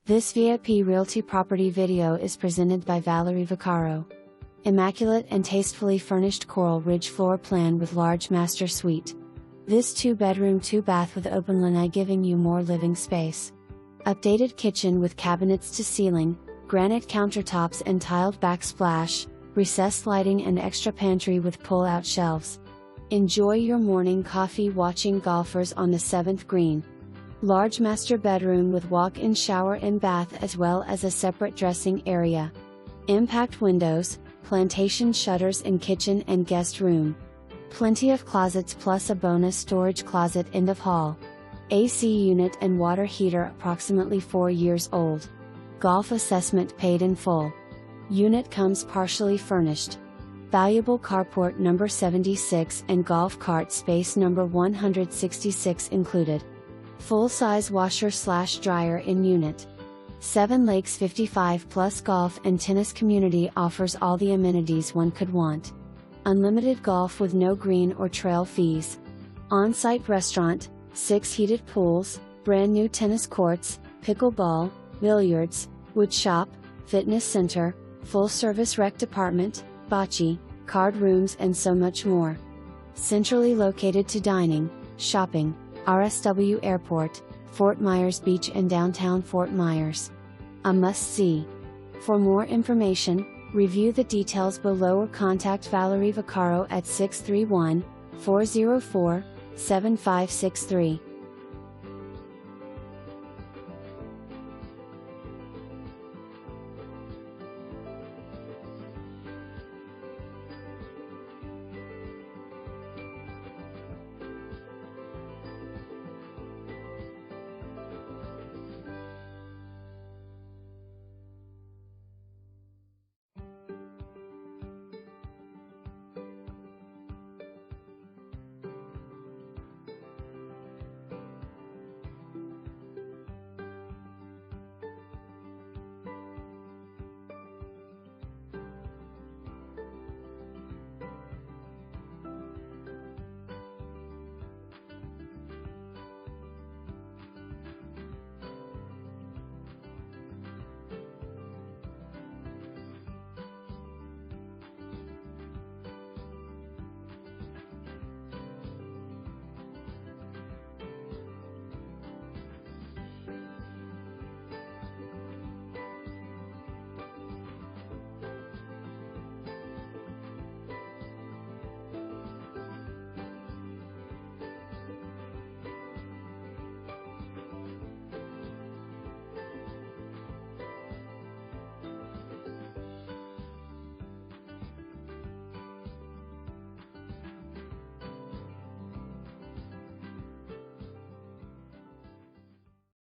This VIP Realty property video is presented by Valerie Vaccaro. Immaculate and tastefully furnished coral ridge floor plan with large master suite. This 2-bedroom 2-bath with open lanai giving you more living space. Updated kitchen with cabinets to ceiling, granite countertops and tiled backsplash, recessed lighting and extra pantry with pull-out shelves. Enjoy your morning coffee watching golfers on the 7th green. Large master bedroom with walk-in shower and bath as well as a separate dressing area. Impact windows, plantation shutters in kitchen and guest room. Plenty of closets plus a bonus storage closet end of hall. AC unit and water heater approximately 4 years old. Golf assessment paid in full. Unit comes partially furnished. Valuable carport number 76 and golf cart space number 166 included. Full-size washer/dryer in unit. 7 Lakes 55 plus golf and tennis community offers all the amenities one could want. Unlimited golf with no green or trail fees. On-site restaurant, 6 heated pools, brand new tennis courts, pickleball, billiards, wood shop, fitness center, full-service rec department, bocce, card rooms and so much more. Centrally located to dining, shopping, RSW Airport, Fort Myers Beach and downtown Fort Myers. A must-see. For more information, review the details below or contact Valerie Vaccaro at 631-404-7563.